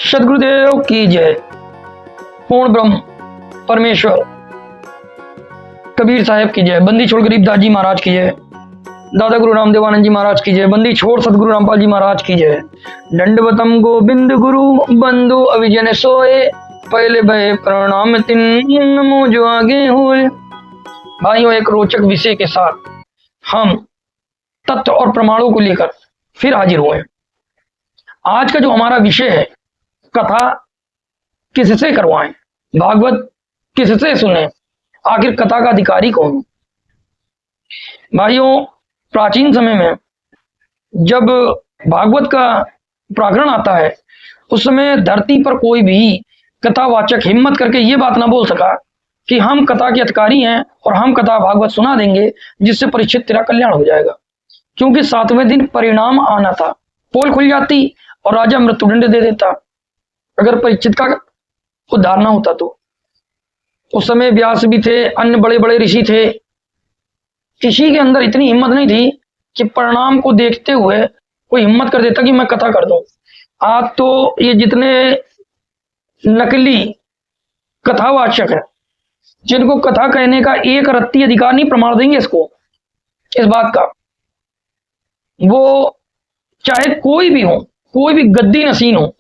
सदगुरुदेव की जय। पूर्ण ब्रह्म परमेश्वर कबीर साहब की जय। बंदी छोड़ गरीबदास जी महाराज की जय। दादा गुरु रामदेवानंद जी महाराज की जय। बंदी छोड़ सदगुरु रामपाल जी महाराज की जय। दंडवतम गोविंद गुरु बंधु अभिजन सोए, पहले भय प्रणाम तिन नमो जो आगे हुए। भाइयों, एक रोचक विषय के साथ हम तत्व और प्रमाणों को लेकर फिर हाजिर हुए। आज का जो हमारा विषय है, कथा किससे करवाएं, भागवत किससे सुने, आखिर कथा का अधिकारी कौन। भाइयों, प्राचीन समय में जब भागवत का प्राकरण आता है, उस समय धरती पर कोई भी कथावाचक हिम्मत करके ये बात ना बोल सका कि हम कथा के अधिकारी हैं और हम कथा भागवत सुना देंगे जिससे परीक्षित तेरा कल्याण हो जाएगा। क्योंकि 7वें दिन परिणाम आना था, पोल खुल जाती और राजा मृत्युदंड दे देता अगर परीक्षित का उद्धार ना होता तो। उस समय व्यास भी थे, अन्य बड़े बड़े ऋषि थे। किसी के अंदर इतनी हिम्मत नहीं थी कि परिणाम को देखते हुए कोई हिम्मत कर देता कि मैं कथा कर दूं। आज तो ये जितने नकली कथावाचक है, जिनको कथा कहने का एक रत्ती अधिकार नहीं, प्रमाण देंगे इसको, इस बात का। वो चाहे कोई भी हो, कोई भी गद्दी नसीन हो,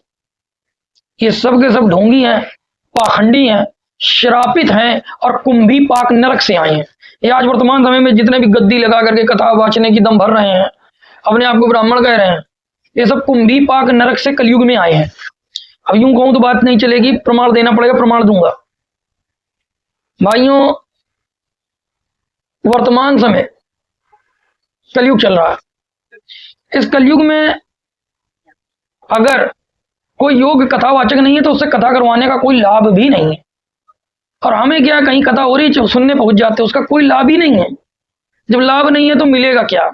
ये सब के सब ढोंगी हैं, पाखंडी हैं, श्रापित हैं और कुंभी पाक नरक से आए हैं। ये आज वर्तमान समय में जितने भी गद्दी लगा करके कथा वाचने की दम भर रहे हैं, अपने आप को ब्राह्मण कह रहे हैं, ये सब कुंभी पाक नरक से कलयुग में आए हैं। अब यूं कहूं तो बात नहीं चलेगी, प्रमाण देना पड़ेगा, प्रमाण दूंगा। भाइयों, वर्तमान समय कलयुग चल रहा है। इस कलयुग में अगर कोई योग्य कथावाचक नहीं है तो उससे कथा करवाने का कोई लाभ भी नहीं है। और हमें क्या, कहीं कथा हो रही सुनने पहुंच जाते, उसका कोई लाभ ही नहीं है। जब लाभ नहीं है तो मिलेगा क्या।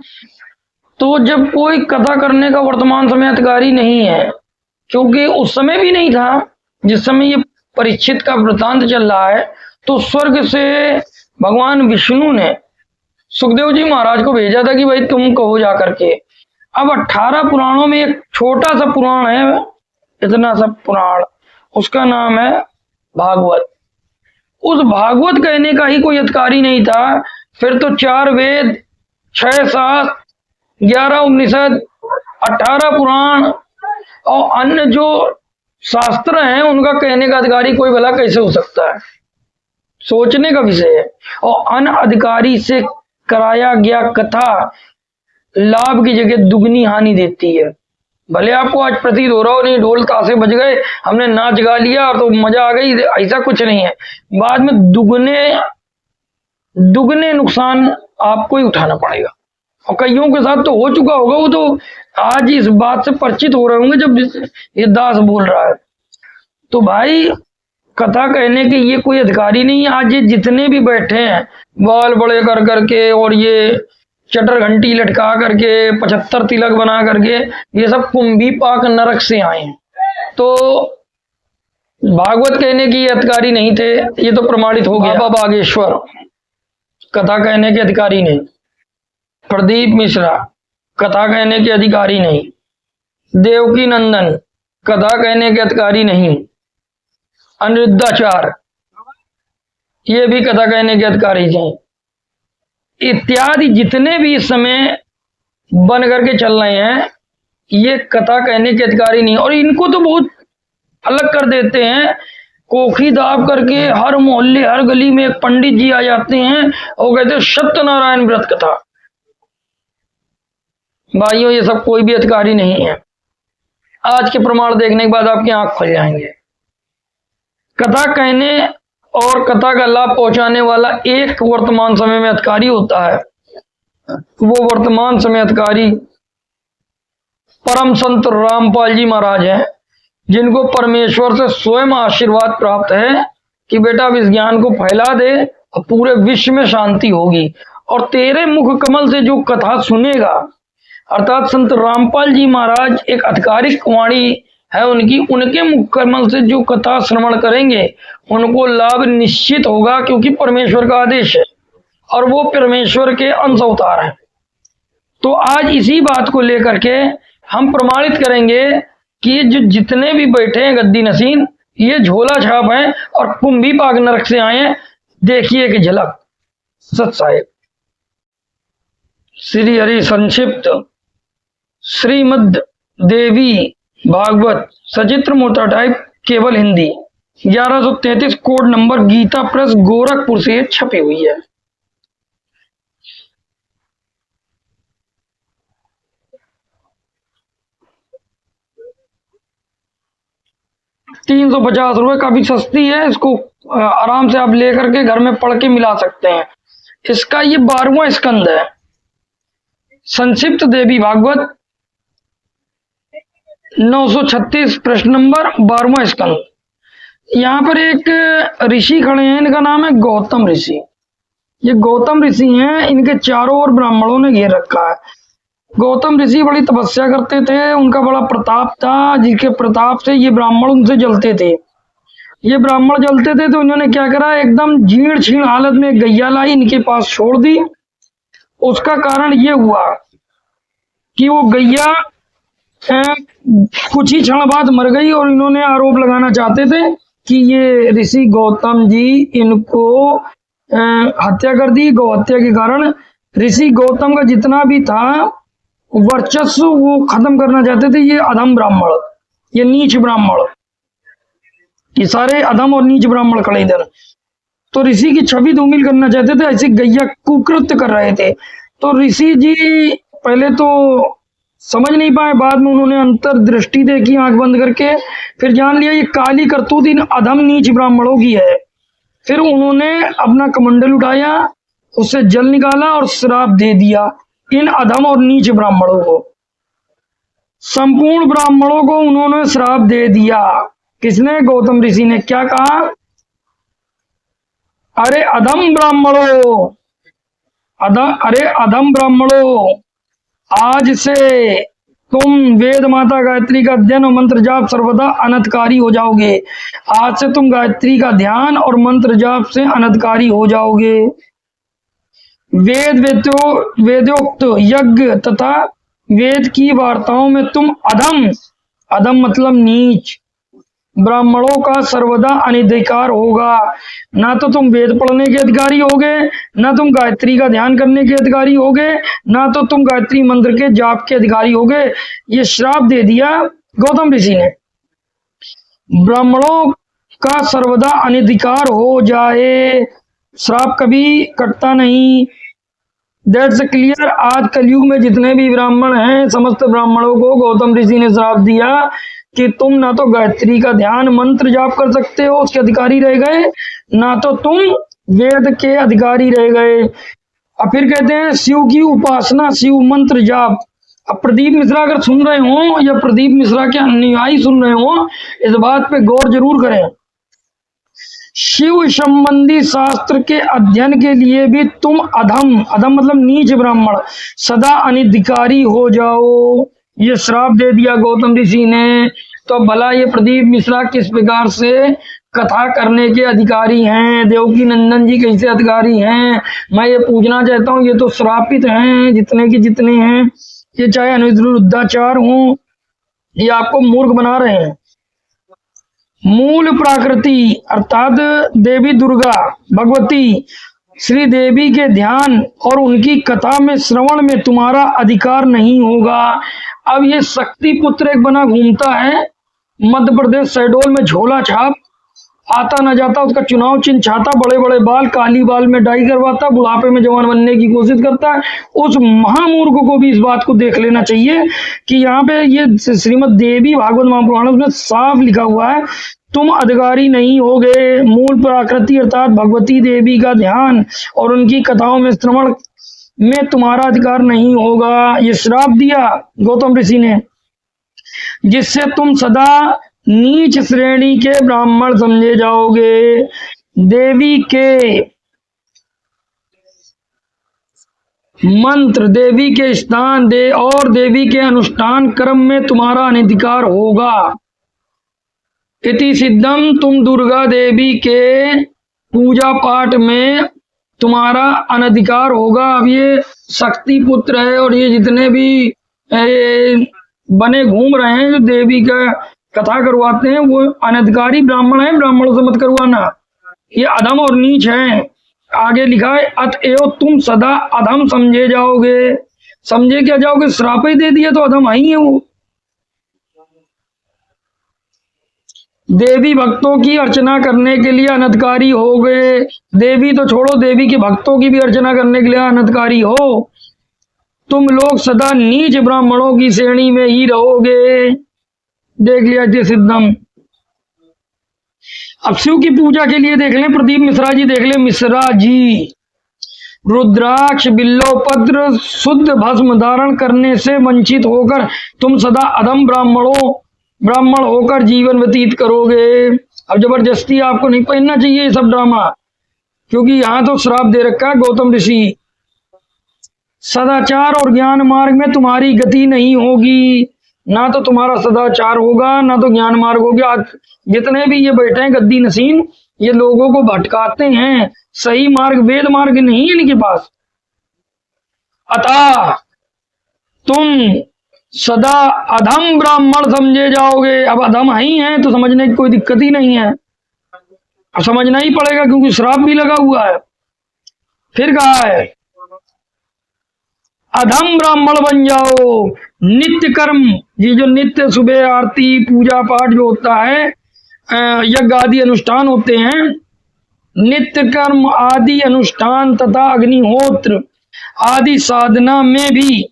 तो जब कोई कथा करने का वर्तमान समय अधिकारी नहीं है, क्योंकि उस समय भी नहीं था जिस समय ये परीक्षित का वृतांत चल रहा है, तो स्वर्ग से भगवान विष्णु ने सुखदेव जी महाराज को भेजा था कि भाई तुम कहो जा करके। अब 18 पुराणों में एक छोटा सा पुराण है, इतना सा पुराण, उसका नाम है भागवत। उस भागवत कहने का ही कोई अधिकारी नहीं था। फिर तो 4 वेद, 6 शास्त्र, 11 उपनिषद, 18 पुराण और अन्य जो शास्त्र हैं, उनका कहने का अधिकारी कोई भला कैसे हो सकता है। सोचने का विषय है। और अनअधिकारी से कराया गया कथा लाभ की जगह दुगनी हानि देती है। भले आपको आज प्रतीत हो रहा हो नहीं, ढोल ताशे बज गए, हमने नाच गा लिया तो मजा आ गई, ऐसा कुछ नहीं है। बाद में दुगने नुकसान आपको ही उठाना पड़ेगा। और कईयों के साथ तो हो चुका होगा, वो तो आज इस बात से परिचित हो रहे होंगे जब ये दास बोल रहा है। तो भाई, कथा कहने के ये कोई अधिकारी नहीं है। आज ये जितने भी बैठे हैं बाल बड़े कर करके और ये चटर घंटी लटका करके 75 तिलक बना करके, ये सब कुंभी पाक नरक से आए हैं। तो भागवत कहने की ये अधिकारी नहीं थे, ये तो प्रमाणित हो गया। बाबा बागेश्वर कथा कहने के अधिकारी नहीं। प्रदीप मिश्रा कथा कहने के अधिकारी नहीं। देवकी नंदन कथा कहने के अधिकारी नहीं। अनिरुद्धाचार्य ये भी कथा कहने के अधिकारी हैं। इत्यादि जितने भी इस समय बन करके चल रहे हैं, ये कथा कहने के अधिकारी नहीं। और इनको तो बहुत अलग कर देते हैं, कोखी दाब करके हर मोहल्ले हर गली में एक पंडित जी आ जाते हैं और कहते हैं सत्यनारायण व्रत कथा। भाइयों, ये सब कोई भी अधिकारी नहीं है। आज के प्रमाण देखने के बाद आपकी आंख खुल जाएंगे। कथा कहने और कथा का लाभ पहुंचाने वाला एक वर्तमान समय में अधिकारी होता है। वो वर्तमान समय अधिकारी परम संत रामपाल जी महाराज हैं, जिनको परमेश्वर से स्वयं आशीर्वाद प्राप्त है कि बेटा अब इस ज्ञान को फैला दे और पूरे विश्व में शांति होगी। और तेरे मुख कमल से जो कथा सुनेगा, अर्थात संत रामपाल जी महाराज एक आधिकारिक वाणी है उनकी, उनके मुख कमल से जो कथा श्रवण करेंगे उनको लाभ निश्चित होगा, क्योंकि परमेश्वर का आदेश है और वो परमेश्वर के अंश अवतार हैं। तो आज इसी बात को लेकर के हम प्रमाणित करेंगे कि जो जितने भी बैठे हैं गद्दी नसीन, ये झोला छाप हैं और कुंभी पाक नरक से आए हैं। देखिए कि झलक। सत साहिब श्री हरि संक्षिप्त श्रीमद् देवी भागवत सचित्र मोटा टाइप केवल Hindi 1133 code number Gita press Gorakhpur से छपी हुई है। ₹350 काफी सस्ती है। इसको आराम से आप लेकर के घर में पढ़ के मिला सकते हैं। इसका ये 12वां स्कंद है, संक्षिप्त देवी भागवत 936 प्रश्न नंबर 12वां स्कंद। यहाँ पर एक ऋषि खड़े हैं, इनका नाम है गौतम ऋषि। ये गौतम ऋषि हैं, इनके चारों ओर ब्राह्मणों ने घेर रखा है। गौतम ऋषि बड़ी तपस्या करते थे, उनका बड़ा प्रताप था, जिसके प्रताप से ये ब्राह्मण उनसे जलते थे। ये ब्राह्मण जलते थे तो इन्होंने क्या करा, एकदम जीर्ण छीर्ण हालत में गैया लाई, इनके पास छोड़ दी। उसका कारण ये हुआ कि वो गैया कुछ ही क्षण बाद मर गई और इन्होंने आरोप लगाना चाहते थे कि ये ऋषि गौतम जी इनको हत्या कर दी। गौ हत्या के कारण ऋषि गौतम का जितना भी था वर्चस्व वो खत्म करना चाहते थे। ये अधम ब्राह्मण, ये नीच ब्राह्मण, ये सारे अधम और नीच ब्राह्मण खड़े इधर, तो ऋषि की छवि धूमिल करना चाहते थे। ऐसे गैया कुकृत्य कर रहे थे। तो ऋषि जी पहले तो समझ नहीं पाए, बाद में उन्होंने अंतर्दृष्टि देखी आंख बंद करके, फिर जान लिया ये काली करतूत इन अधम नीच ब्राह्मणों की है। फिर उन्होंने अपना कमंडल उठाया, उससे जल निकाला और श्राप दे दिया इन अधम और नीच ब्राह्मणों को। संपूर्ण ब्राह्मणों को उन्होंने श्राप दे दिया। किसने? गौतम ऋषि ने। क्या कहा? अरे अधम ब्राह्मणों, अरे अधम ब्राह्मणों, आज से तुम वेद माता गायत्री का अध्ययन और मंत्र जाप सर्वदा अनर्थकारी हो जाओगे। आज से तुम गायत्री का ध्यान और मंत्र जाप से अनर्थकारी हो जाओगे। वेदोक्त यज्ञ तथा वेद की वार्ताओं में तुम अधम, अधम मतलब नीच ब्राह्मणों का सर्वदा अनधिकार होगा। ना तो तुम वेद पढ़ने के अधिकारी होगे, ना तुम गायत्री का ध्यान करने के अधिकारी होगे, ना तो तुम गायत्री मंत्र के जाप के अधिकारी होगे। ये श्राप दे दिया गौतम ऋषि ने। ब्राह्मणों का सर्वदा अनधिकार हो जाए, श्राप कभी कटता नहीं। That's clear. आज कलयुग में जितने भी ब्राह्मण हैं, समस्त ब्राह्मणों को गौतम ऋषि ने श्राप दिया कि तुम ना तो गायत्री का ध्यान मंत्र जाप कर सकते हो, उसके अधिकारी रह गए, ना तो तुम वेद के अधिकारी रह गए। अब फिर कहते हैं शिव की उपासना, शिव मंत्र जाप। अब प्रदीप मिश्रा अगर सुन रहे हो या प्रदीप मिश्रा के अनुयायी सुन रहे हो, इस बात पे गौर जरूर करें। शिव संबंधी शास्त्र के अध्ययन के लिए भी तुम अधम, अधम मतलब नीच ब्राह्मण, सदा अनधिकारी हो जाओ। ये श्राप दे दिया गौतम ऋषि ने। तो भला ये प्रदीप मिश्रा किस प्रकार से कथा करने के अधिकारी हैं, देवकी नंदन जी कैसे अधिकारी हैं, मैं ये पूछना चाहता हूँ। ये तो श्रापित हैं जितने के जितने हैं। ये चाहे अनिरुद्धाचार्य हों, ये आपको मूर्ख बना रहे हैं। मूल प्राकृति अर्थात देवी दुर्गा भगवती श्री देवी के ध्यान और उनकी कथा में श्रवण में तुम्हारा अधिकार नहीं होगा। अब ये शक्ति पुत्र एक बना घूमता है मध्य प्रदेश शहडोल में, झोला छाप, आता न जाता, उसका चुनाव चिन्ह छाता, बड़े बड़े बाल, काली बाल में डाई करवाता, बुढ़ापे में जवान बनने की कोशिश करता है। उस महामूर्ख को भी इस बात को देख लेना चाहिए कि यहाँ पे ये श्रीमद् देवी भागवत महापुराण में साफ लिखा हुआ है, तुम अधिकारी नहीं होगे। मूल प्राकृति अर्थात भगवती देवी का ध्यान और उनकी कथाओं में श्रवण में तुम्हारा अधिकार नहीं होगा। ये श्राप दिया गौतम ऋषि ने, जिससे तुम सदा नीच श्रेणी के ब्राह्मण समझे जाओगे। देवी के मंत्र, देवी के स्थान और देवी के अनुष्ठान क्रम में तुम्हारा अनधिकार होगा। इति सिद्धम, तुम दुर्गा देवी के पूजा पाठ में तुम्हारा अनधिकार होगा। अब ये शक्ति पुत्र है और ये जितने भी बने घूम रहे हैं, जो देवी का कथा करवाते हैं, वो अनधिकारी ब्राह्मण है, ब्राह्मणों से मत करवाना, ये अधम और नीच है। आगे लिखा है अतएव तुम सदा अधम समझे जाओगे। समझे क्या जाओगे? श्राप ही दे दिया तो अधम ही है वो। देवी भक्तों की अर्चना करने के लिए अनधिकारी हो गए। देवी तो छोड़ो, देवी के भक्तों की भी अर्चना करने के लिए अनधिकारी हो। तुम लोग सदा नीच ब्राह्मणों की श्रेणी में ही रहोगे। देख लिया जी सिद्धम। अब शिव की पूजा के लिए देख लें, प्रदीप मिश्रा जी देख लें। मिश्रा जी, रुद्राक्ष बिल्लोपत्र शुद्ध भस्म धारण करने से वंचित होकर तुम सदा अधम ब्राह्मण होकर जीवन व्यतीत करोगे। अब जबरदस्ती आपको नहीं पहनना चाहिए ये सब ड्रामा, क्योंकि यहाँ तो श्राप दे रखा है गौतम ऋषि। सदाचार और ज्ञान मार्ग में तुम्हारी गति नहीं होगी। ना तो तुम्हारा सदाचार होगा, ना तो ज्ञान मार्ग होगा। जितने भी ये बैठे हैं गद्दी नसीन, ये लोगों को भटकाते हैं। सही मार्ग, वेद मार्ग नहीं है इनके पास। अतः तुम सदा अधम ब्राह्मण समझे जाओगे। अब अधम ही हैं तो समझने की कोई दिक्कत ही नहीं है, अब समझना ही पड़ेगा क्योंकि श्राप भी लगा हुआ है। फिर कहा है अधम ब्राह्मण बन जाओ। नित्य कर्म, ये जो नित्य सुबह आरती पूजा पाठ जो होता है, यज्ञ आदि अनुष्ठान होते हैं, नित्य कर्म आदि अनुष्ठान तथा अग्निहोत्र आदि साधना में भी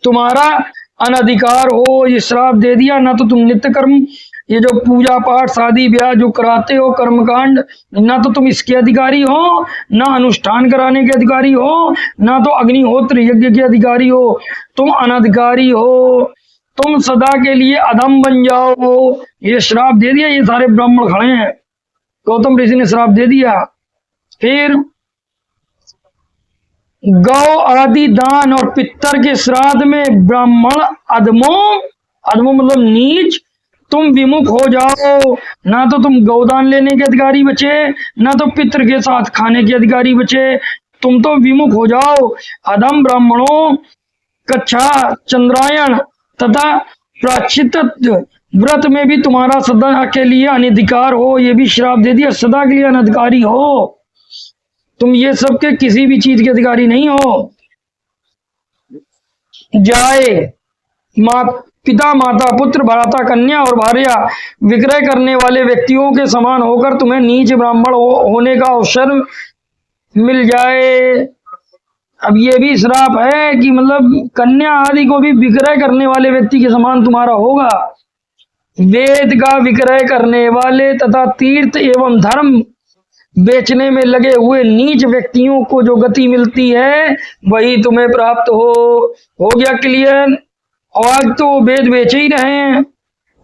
तुम्हारा अनधिकार हो। ये श्राप दे दिया। ना तो तुम नित्य कर्म, ये जो पूजा पाठ शादी ब्याह जो कराते हो कर्मकांड, ना तो तुम इसके अधिकारी हो, ना अनुष्ठान कराने के अधिकारी हो, ना तो अग्निहोत्र यज्ञ के अधिकारी हो। तुम अनधिकारी हो। तुम सदा के लिए अधम बन जाओ। ये श्राप दे दिया। ये सारे ब्राह्मण खड़े हैं, गौतम ऋषि ने श्राप दे दिया। फिर गौ आदि दान और पितर के श्राद्ध में ब्राह्मण अधमो मतलब नीच, तुम विमुख हो जाओ। ना तो तुम गौदान लेने के अधिकारी बचे, ना तो पितर के साथ खाने के अधिकारी बचे। तुम तो विमुख हो जाओ। अधम ब्राह्मणों कच्छा चंद्रायण तथा प्रायश्चित व्रत में भी तुम्हारा सदा के लिए अनधिकार हो। ये भी श्राप दे दिया, सदा के लिए अनधिकारी हो। तुम ये सब के किसी भी चीज के अधिकारी नहीं हो। जाए पिता माता पुत्र भ्राता कन्या और भार्या विक्रय करने वाले व्यक्तियों के समान होकर तुम्हें नीच ब्राह्मण होने का अवसर मिल जाए। अब ये भी श्राप है कि मतलब कन्या आदि को भी विक्रय करने वाले व्यक्ति के समान तुम्हारा होगा। वेद का विक्रय करने वाले तथा तीर्थ एवं धर्म बेचने में लगे हुए नीच व्यक्तियों को जो गति मिलती है वही तुम्हें प्राप्त हो गया। क्लियर? आज तो वेद बेच ही रहे हैं।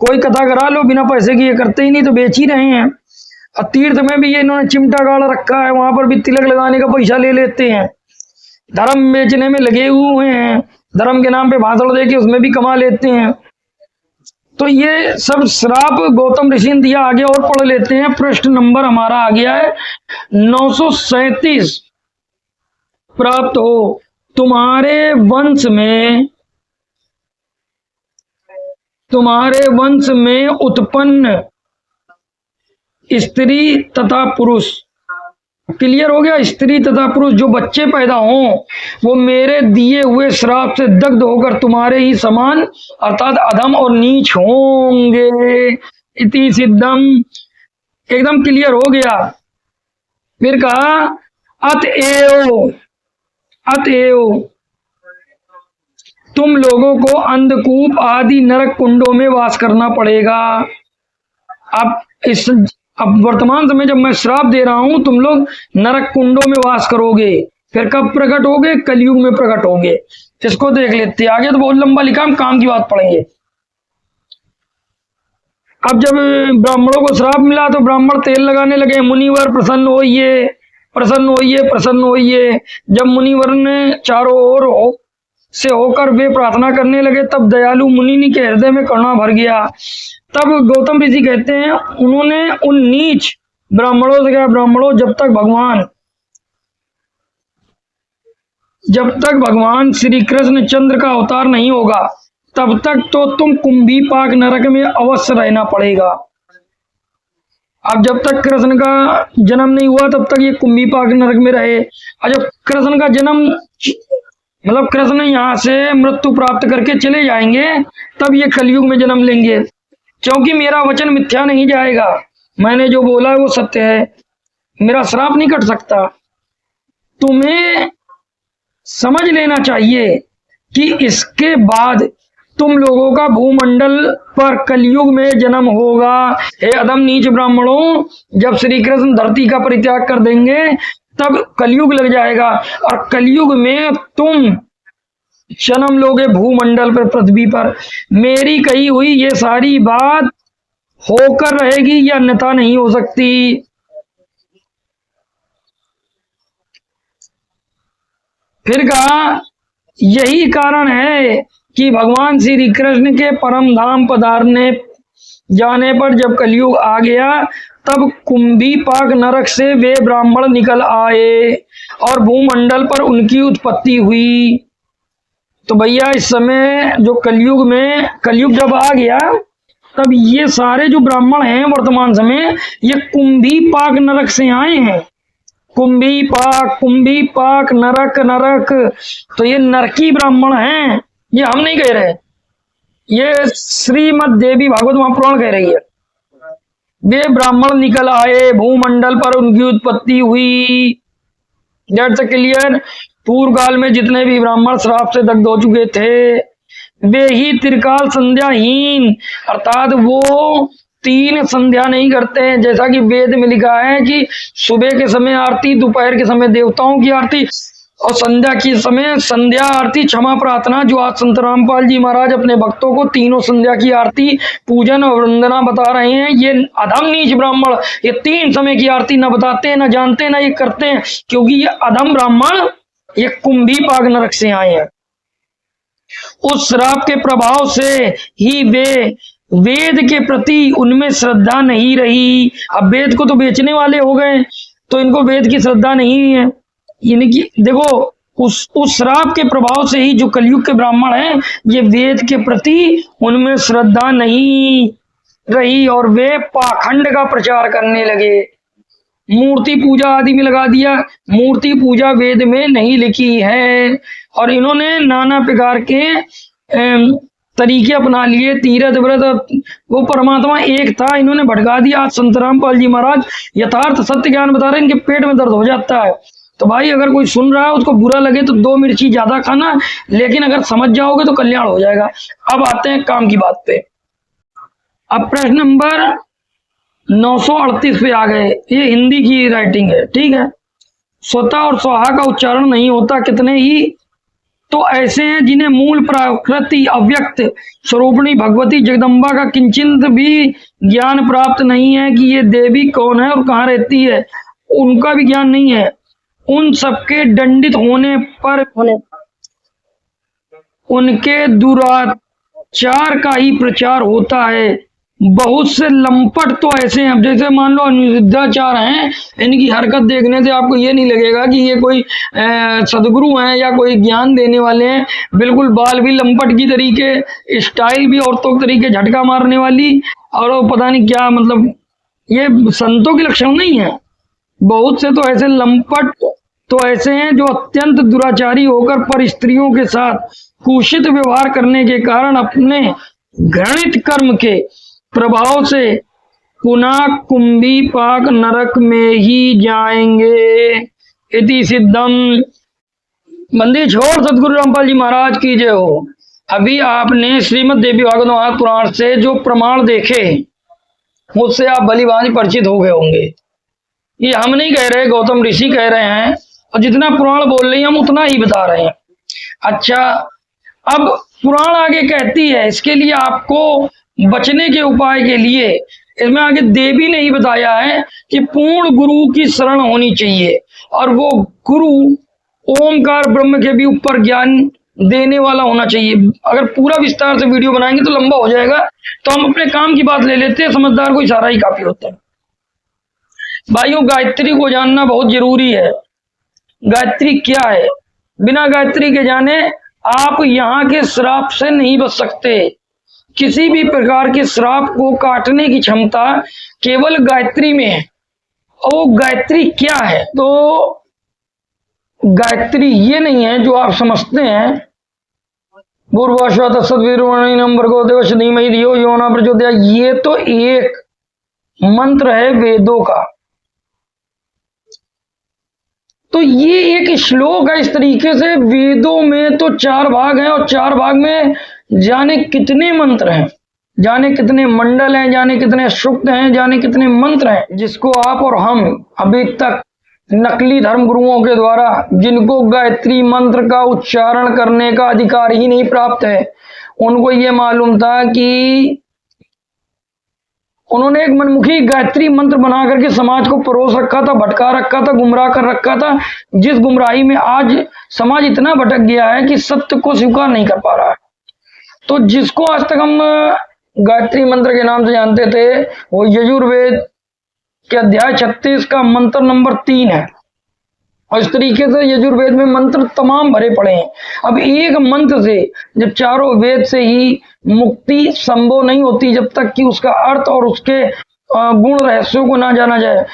कोई कथा करा लो बिना पैसे की, ये करते ही नहीं तो बेच ही रहे हैं। और तीर्थ में भी ये इन्होंने चिमटा गाड़ रखा है, वहां पर भी तिलक लगाने का पैसा ले लेते हैं। धर्म बेचने में लगे हुए हैं, धर्म के नाम पे भाषण देके उसमें भी कमा लेते हैं। तो ये सब श्राप गौतम ऋषि ने दिया। आगे और पढ़ लेते हैं। पृष्ठ नंबर हमारा आ गया है 937। प्राप्त हो तुम्हारे वंश में उत्पन्न स्त्री तथा पुरुष। क्लियर हो गया? स्त्री तथा पुरुष जो बच्चे पैदा हों वो मेरे दिए हुए श्राप से दग्ध होकर तुम्हारे ही समान अर्थात अधम और नीच होंगे। इति सिद्धम। एकदम क्लियर हो गया। फिर कहा अतएव तुम लोगों को अंधकूप आदि नरक कुंडों में वास करना पड़ेगा। अब वर्तमान समय जब मैं श्राप दे रहा हूं, तुम लोग नरक कुंडों में वास करोगे। फिर कब प्रकट होगे? कलयुग में प्रकट होगे। इसको देख लेते हैं। आगे तो बहुत लंबा लिखा, हम काम की बात पढ़ेंगे। अब जब ब्राह्मणों को श्राप मिला तो ब्राह्मण तेल लगाने लगे। मुनिवर प्रसन्न होइए, प्रसन्न होइए, प्रसन्न होइए। जब मुनिवर ने चारों ओर से होकर वे प्रार्थना करने लगे, तब दयालु मुनि के हृदय में करुणा भर गया। तब गौतम ऋषि कहते हैं उन्होंने उन नीच ब्राह्मणों से कहा, ब्राह्मणों जब तक भगवान श्री कृष्ण चंद्र का अवतार नहीं होगा, तब तक तो तुम कुंभी पाक नरक में अवश्य रहना पड़ेगा। अब जब तक कृष्ण का जन्म नहीं हुआ तब तक ये कुंभी पाक नरक में रहे, और जब कृष्ण का जन्म मतलब कृष्ण यहाँ से मृत्यु प्राप्त करके चले जाएंगे तब ये कलयुग में जन्म लेंगे, क्योंकि मेरा वचन मिथ्या नहीं जाएगा। मैंने जो बोला है वो सत्य है, मेरा श्राप नहीं कट सकता। तुम्हें समझ लेना चाहिए कि इसके बाद तुम लोगों का भूमंडल पर कलयुग में जन्म होगा। हे अधम नीच ब्राह्मणों, जब श्री कृष्ण धरती का परित्याग कर देंगे तब कलयुग लग जाएगा, और कलयुग में तुम जन्म लोगे भूमंडल पर, पृथ्वी पर। मेरी कही हुई ये सारी बात होकर रहेगी या अन्यथा नहीं हो सकती। फिर कहा, यही कारण है कि भगवान श्री कृष्ण के परम धाम पधारने जाने पर जब कलयुग आ गया तब कुंभी पाक नरक से वे ब्राह्मण निकल आए और भूमंडल पर उनकी उत्पत्ति हुई। तो भैया इस समय जो कलयुग जब आ गया तब ये सारे जो ब्राह्मण हैं वर्तमान समय, ये कुंभी पाक नरक से आए हैं। कुंभी पाक नरक, तो ये नरकी ब्राह्मण हैं, ये हम नहीं कह रहे, ये श्रीमद् देवी भागवत महापुराण कह रही है। वे ब्राह्मण निकल आए, भूमंडल पर उनकी उत्पत्ति हुई। That's clear. पूर्व काल में जितने भी ब्राह्मण श्राप से दग्ध हो चुके थे वे ही त्रिकाल संध्याहीन, अर्थात वो 3 संध्या नहीं करते हैं, जैसा कि वेद में लिखा है कि सुबह के समय आरती, दोपहर के समय देवताओं की आरती और संध्या के समय संध्या आरती क्षमा प्रार्थना, जो आज संत रामपाल जी महाराज अपने भक्तों को तीनों संध्या की आरती, पूजन और वंदना बता रहे हैं। ये अधम नीच ब्राह्मण ये 3 समय की आरती न बताते हैं, न जानते हैं, न ये करते हैं, क्योंकि ये अधम ब्राह्मण ये कुंभी पाक नरक से आए हैं। उस श्राप के प्रभाव से ही वे वेद के प्रति उनमें श्रद्धा नहीं रही। अब वेद को तो बेचने वाले हो गए, तो इनको वेद की श्रद्धा नहीं है। इनकी देखो उस श्राप के प्रभाव से ही जो कलयुग के ब्राह्मण हैं ये वेद के प्रति उनमें श्रद्धा नहीं रही और वे पाखंड का प्रचार करने लगे। मूर्ति पूजा आदि में लगा दिया। मूर्ति पूजा वेद में नहीं लिखी है और इन्होंने नाना प्रकार के तरीके अपना लिए। तीरथ व्रत, वो परमात्मा एक था, इन्होंने भटका दिया। आज संत रामपाल जी महाराज यथार्थ सत्य ज्ञान बता रहे हैं, इनके पेट में दर्द हो जाता है। तो भाई अगर कोई सुन रहा है उसको बुरा लगे तो 2 मिर्ची ज्यादा खाना, लेकिन अगर समझ जाओगे तो कल्याण हो जाएगा। अब आते हैं काम की बात पे। अब प्रश्न नंबर 938 पे आ गए। ये हिंदी की राइटिंग है, ठीक है। स्वतः और स्वाहा का उच्चारण नहीं होता, कितने ही तो ऐसे हैं जिन्हें मूल प्रकृति अव्यक्त स्वरूपणी भगवती जगदम्बा का किंचित भी ज्ञान प्राप्त नहीं है कि ये देवी कौन है और कहाँ रहती है, उनका भी ज्ञान नहीं है। उन सबके दंडित होने पर उनके दुराचार का ही प्रचार होता है। बहुत से लंपट तो ऐसे हैं, जैसे मान लो अनिरुद्धाचार हैं, इनकी हरकत देखने से आपको ये नहीं लगेगा कि ये कोई सदगुरु हैं या कोई ज्ञान देने वाले हैं। बिल्कुल बाल भी लंपट की तरीके, स्टाइल भी औरतों के तरीके, झटका मारने वाली, और पता नहीं क्या, मतलब ये संतों के लक्षण नहीं है। बहुत से तो ऐसे लंपट तो ऐसे हैं जो अत्यंत दुराचारी होकर पर स्त्रियों के साथ कुशित व्यवहार करने के कारण अपने घृणित कर्म के प्रभाव से पुनः कुंभी पाक नरक में ही जाएंगे। इति सिद्धम। मंदिर छोड़ सदगुरु रामपाल जी महाराज की जय हो। अभी आपने श्रीमद् देवी भागवत महापुराण से जो प्रमाण देखे मुझसे आप भली भांति परिचित हो गए होंगे। ये हम नहीं कह रहे, गौतम ऋषि कह रहे हैं, और जितना पुराण बोल रही हैं हम उतना ही बता रहे हैं। अच्छा, अब पुराण आगे कहती है इसके लिए आपको बचने के उपाय के लिए इसमें आगे देवी ने ही बताया है कि पूर्ण गुरु की शरण होनी चाहिए, और वो गुरु ओमकार ब्रह्म के भी ऊपर ज्ञान देने वाला होना चाहिए। अगर पूरा विस्तार से वीडियो बनाएंगे तो लंबा हो जाएगा, तो हम अपने काम की बात ले लेते हैं। समझदार को इशारा ही काफी होता है। भाइयों, गायत्री को जानना बहुत जरूरी है। गायत्री क्या है? बिना गायत्री के जाने आप यहाँ के श्राप से नहीं बच सकते। किसी भी प्रकार के श्राप को काटने की क्षमता केवल गायत्री में है। और वो गायत्री क्या है? तो गायत्री ये नहीं है जो आप समझते हैं धियो यो न प्रचोदयात्। ये तो एक मंत्र है वेदों का। तो ये एक श्लोक है। इस तरीके से वेदों में तो 4 भाग हैं और 4 भाग में जाने कितने मंत्र हैं, जाने कितने मंडल हैं, जाने कितने सूक्त हैं, जाने कितने मंत्र हैं, जिसको आप और हम अभी तक नकली धर्म गुरुओं के द्वारा, जिनको गायत्री मंत्र का उच्चारण करने का अधिकार ही नहीं प्राप्त है, उनको ये मालूम था कि उन्होंने एक मनमुखी गायत्री मंत्र बना करके समाज को परोस रखा था, भटका रखा था, गुमराह कर रखा था। जिस गुमराही में आज समाज इतना भटक गया है कि सत्य को स्वीकार नहीं कर पा रहा है। तो जिसको आज तक हम गायत्री मंत्र के नाम से जानते थे, वो यजुर्वेद के अध्याय 36 का मंत्र नंबर 3 है। और इस तरीके से यजुर्वेद में मंत्र तमाम भरे पड़े हैं। अब एक मंत्र से जब चारों वेद से ही मुक्ति संभव नहीं होती, जब तक कि उसका अर्थ और उसके गुण रहस्यों को ना जाना जाए।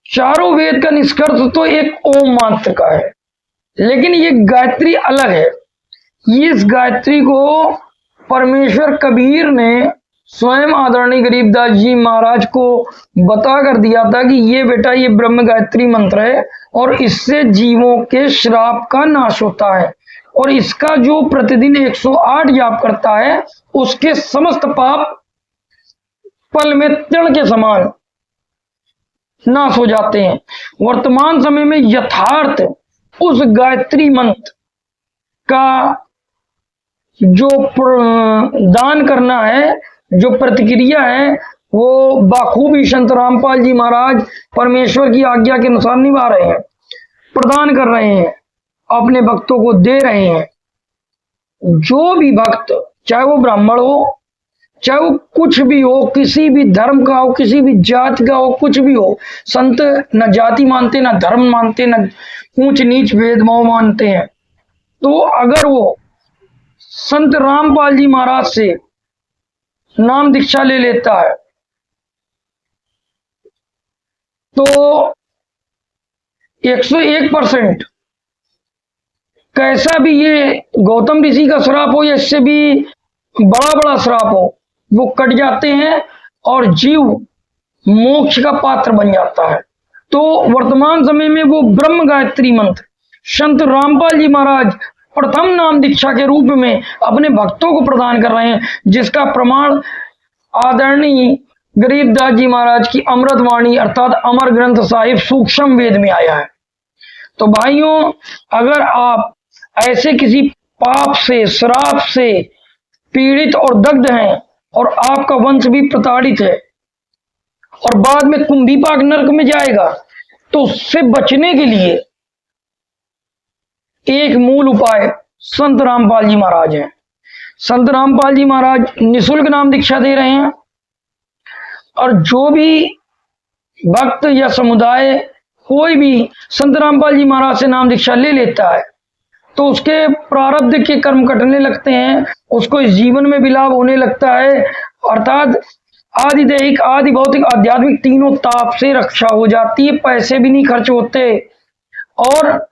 चारों वेद का निष्कर्ष तो एक ओम मात्र का है, लेकिन ये गायत्री अलग है। इस गायत्री को परमेश्वर कबीर ने स्वयं आदरणीय गरीबदास जी महाराज को बता कर दिया था कि ये बेटा, ये ब्रह्म गायत्री मंत्र है और इससे जीवों के श्राप का नाश होता है। और इसका जो प्रतिदिन 108 जाप करता है, उसके समस्त पाप पल में तृण के समान नाश हो जाते हैं। वर्तमान समय में यथार्थ उस गायत्री मंत्र का जो दान करना है, जो प्रतिक्रिया है, वो बाखूबी संत रामपाल जी महाराज परमेश्वर की आज्ञा के अनुसार निभा रहे हैं, प्रदान कर रहे हैं, अपने भक्तों को दे रहे हैं। जो भी भक्त, चाहे वो ब्राह्मण हो, चाहे वो कुछ भी हो, किसी भी धर्म का हो, किसी भी जाति का हो, कुछ भी हो, संत न जाति मानते, न धर्म मानते, न ऊंच नीच भेदभाव मानते हैं। तो अगर वो संत रामपाल जी महाराज से नाम दीक्षा ले लेता है, तो 101% कैसा भी ये गौतम ऋषि का श्राप हो या इससे भी बड़ा बड़ा श्राप हो, वो कट जाते हैं और जीव मोक्ष का पात्र बन जाता है। तो वर्तमान समय में वो ब्रह्म गायत्री मंत्र संत रामपाल जी महाराज प्रथम नाम दीक्षा के रूप में अपने भक्तों को प्रदान कर रहे हैं, जिसका प्रमाण आदरणीय गरीबदास जी महाराज की अमृतवाणी अर्थात अमर ग्रंथ साहिब सूक्ष्म वेद में आया है। तो भाइयों, अगर आप ऐसे किसी पाप से, श्राप से पीड़ित और दग्ध हैं और आपका वंश भी प्रताड़ित है और बाद में कुंभीपाक नरक में जाएगा, तो उससे बचने के लिए एक मूल उपाय संत रामपाल जी महाराज हैं। संत रामपाल जी महाराज निःशुल्क नाम दीक्षा दे रहे हैं और जो भी भक्त या समुदाय कोई भी संत रामपाल जी महाराज से नाम दीक्षा ले लेता है, तो उसके प्रारब्ध के कर्म कटने लगते हैं, उसको इस जीवन में भी लाभ होने लगता है। अर्थात आदि दैहिक, आदि भौतिक, आध्यात्मिक तीनों ताप से रक्षा हो जाती है, पैसे भी नहीं खर्च होते और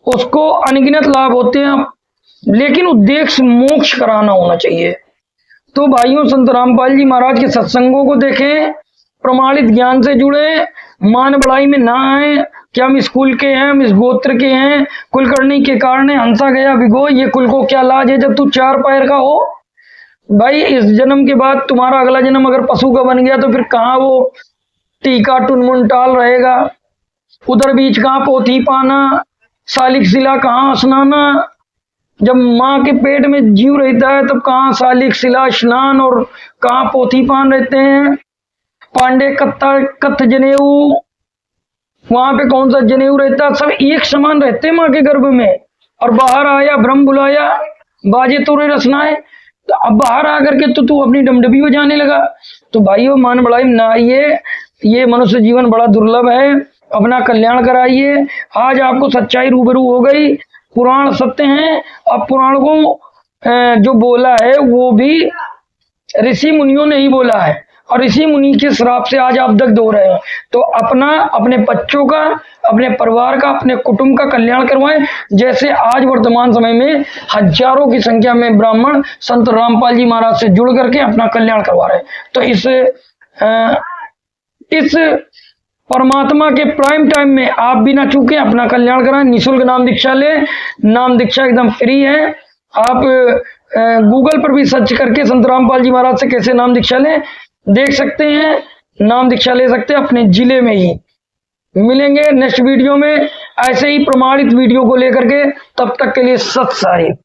उसको अनगिनत लाभ होते हैं। लेकिन उद्देश्य मोक्ष कराना होना चाहिए। तो भाइयों, संत रामपाल जी महाराज के सत्संगों को देखें, प्रमाणित ज्ञान से जुड़े, मान बढ़ाई में ना आए कि हम इस कुल के हैं, हम इस गोत्र के हैं, कुलकर्णी के कारण हंसा गया भिगो, ये कुल को क्या लाज है जब तू 4 पैर का हो। भाई, इस जन्म के बाद तुम्हारा अगला जन्म अगर पशु का बन गया तो फिर कहाँ वो टीका टुनमुन टाल रहेगा, उधर बीच कहाँ पोथी पाना, सालिक शिला कहाँ स्नाना। जब माँ के पेट में जीव रहता है तब कहाँ सालिक शिला स्नान और कहाँ पोथी पान रहते हैं। पांडे कत्थ जनेऊ, वहां पे कौन सा जनेऊ रहता है, सब एक समान रहते हैं माँ के गर्भ में। और बाहर आया ब्रह्म बुलाया, बाजे तोरे रसनाए, तो अब बाहर आकर के तो तू अपनी डमडबी बजाने लगा। तो भाइयों, मान बढ़ाई ना आइए, ये मनुष्य जीवन बड़ा दुर्लभ है, अपना कल्याण कराइए। आज आपको सच्चाई रूबरू हो गई, पुराण सत्य हैं और पुराण को जो बोला है वो भी ऋषि मुनियों ने ही बोला है, और ऋषि मुनि के श्राप से आज आप दग्ध हो रहे हैं। तो अपना, अपने बच्चों का, अपने परिवार का, अपने कुटुंब का कल्याण करवाएं। जैसे आज वर्तमान समय में हजारों की संख्या में ब्राह्मण संत रामपाल जी महाराज से जुड़ करके अपना कल्याण करवा रहे हैं। तो इस परमात्मा के प्राइम टाइम में आप भी ना चूके, अपना कल्याण कराएं। निःशुल्क नाम दीक्षा ले, नाम दीक्षा एकदम फ्री है। आप गूगल पर भी सर्च करके संत रामपाल जी महाराज से कैसे नाम दीक्षा लें देख सकते हैं, नाम दीक्षा ले सकते हैं अपने जिले में ही। मिलेंगे नेक्स्ट वीडियो में ऐसे ही प्रमाणित वीडियो को लेकर के, तब तक के लिए सत साहिब।